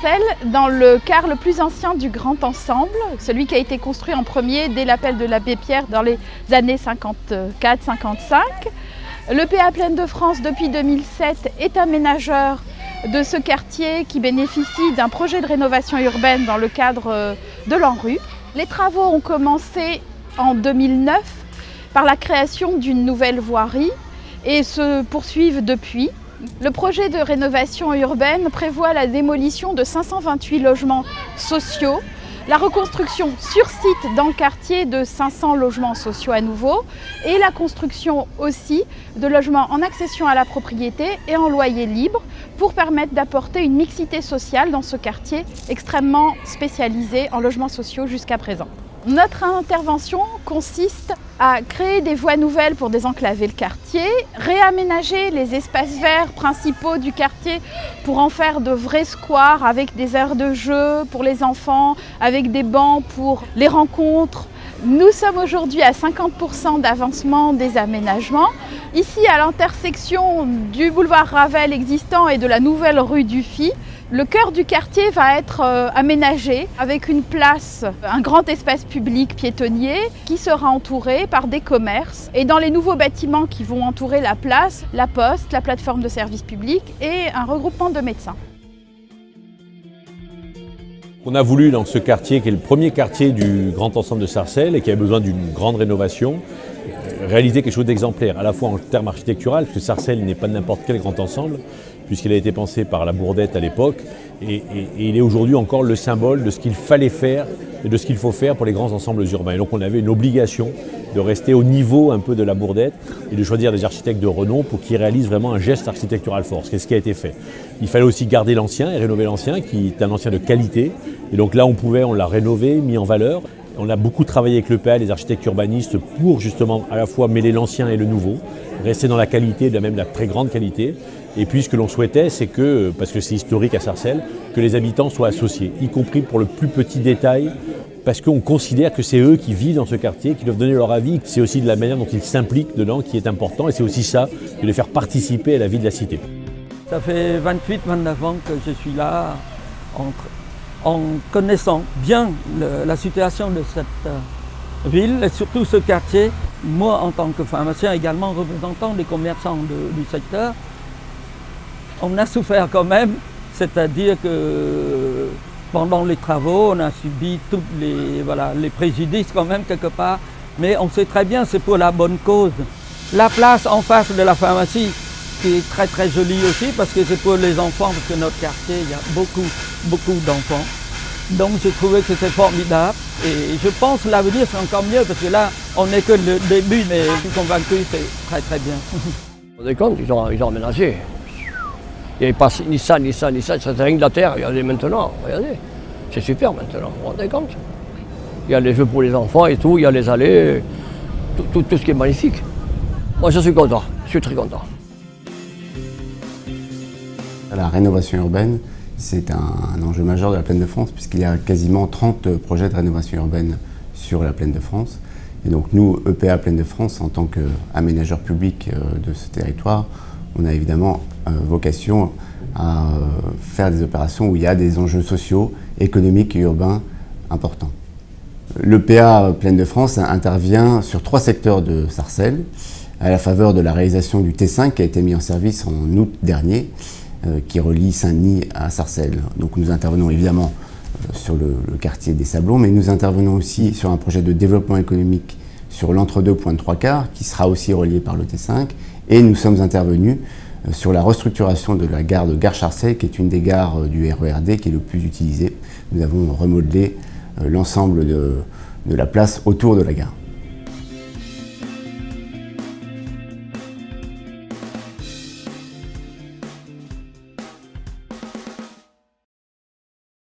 Sarcelles, dans le quart le plus ancien du Grand Ensemble, celui qui a été construit en premier dès l'appel de l'abbé Pierre dans les années 54-55. Le PA Plaine de France, depuis 2007, est aménageur de ce quartier qui bénéficie d'un projet de rénovation urbaine dans le cadre de l'ANRU. Les travaux ont commencé en 2009 par la création d'une nouvelle voirie et se poursuivent depuis. Le projet de rénovation urbaine prévoit la démolition de 528 logements sociaux, la reconstruction sur site dans le quartier de 500 logements sociaux à nouveau et la construction aussi de logements en accession à la propriété et en loyer libre pour permettre d'apporter une mixité sociale dans ce quartier extrêmement spécialisé en logements sociaux jusqu'à présent. Notre intervention consiste à créer des voies nouvelles pour désenclaver le quartier, réaménager les espaces verts principaux du quartier pour en faire de vrais squares avec des aires de jeu pour les enfants, avec des bancs pour les rencontres. Nous sommes aujourd'hui à 50% d'avancement des aménagements. Ici, à l'intersection du boulevard Ravel existant et de la nouvelle rue Dufy, le cœur du quartier va être aménagé avec une place, un grand espace public piétonnier qui sera entouré par des commerces. Et dans les nouveaux bâtiments qui vont entourer la place, la poste, la plateforme de service public et un regroupement de médecins. On a voulu, dans ce quartier, qui est le premier quartier du Grand Ensemble de Sarcelles et qui a besoin d'une grande rénovation, réaliser quelque chose d'exemplaire, à la fois en termes architectural, parce que Sarcelles n'est pas n'importe quel grand ensemble, puisqu'il a été pensé par la Bourdette à l'époque, et il est aujourd'hui encore le symbole de ce qu'il fallait faire et de ce qu'il faut faire pour les grands ensembles urbains. Et donc on avait une obligation de rester au niveau un peu de la Bourdette et de choisir des architectes de renom pour qu'ils réalisent vraiment un geste architectural fort, c'est ce qui a été fait. Il fallait aussi garder l'ancien et rénover l'ancien, qui est un ancien de qualité, et donc là on l'a rénové, mis en valeur. On a beaucoup travaillé avec le PA, les architectes urbanistes, pour justement à la fois mêler l'ancien et le nouveau, rester dans la qualité, même la très grande qualité. Et puis ce que l'on souhaitait, c'est que, parce que c'est historique à Sarcelles, que les habitants soient associés, y compris pour le plus petit détail, parce qu'on considère que c'est eux qui vivent dans ce quartier, qui doivent donner leur avis. C'est aussi de la manière dont ils s'impliquent dedans qui est important, et c'est aussi ça, de les faire participer à la vie de la cité. Ça fait 28-29 ans que je suis là, en connaissant bien la situation de cette ville et surtout ce quartier. Moi, en tant que pharmacien, également représentant des commerçants du secteur, on a souffert quand même, c'est-à-dire que pendant les travaux, on a subi tous les préjudices quand même quelque part, mais on sait très bien c'est pour la bonne cause. La place en face de la pharmacie, qui est très très jolie aussi, parce que c'est pour les enfants, parce que notre quartier, il y a beaucoup d'enfants. Donc j'ai trouvé que c'était formidable et je pense que l'avenir c'est encore mieux, parce que là, on n'est que le début, mais je suis convaincu que c'est très très bien. Vous vous rendez compte, ils ont aménagé. Il n'y avait pas ni ça, c'était rien de la terre. Regardez maintenant, regardez. C'est super maintenant, vous vous rendez compte? Il y a les jeux pour les enfants et tout, il y a les allées, tout ce qui est magnifique. Moi je suis content, je suis très content. La rénovation urbaine, c'est un enjeu majeur de la Plaine de France, puisqu'il y a quasiment 30 projets de rénovation urbaine sur la Plaine de France. Et donc nous, EPA Plaine de France, en tant qu'aménageur public de ce territoire, on a évidemment vocation à faire des opérations où il y a des enjeux sociaux, économiques et urbains importants. L'EPA Plaine de France intervient sur 3 secteurs de Sarcelles, à la faveur de la réalisation du T5 qui a été mis en service en août dernier, qui relie Saint-Denis à Sarcelles. Donc nous intervenons évidemment sur le quartier des Sablons, mais nous intervenons aussi sur un projet de développement économique sur l'entre-deux Pointe 3/4, qui sera aussi relié par le T5, et nous sommes intervenus sur la restructuration de la gare de Gare-Charcey, qui est une des gares du RERD qui est le plus utilisée. Nous avons remodelé l'ensemble de la place autour de la gare.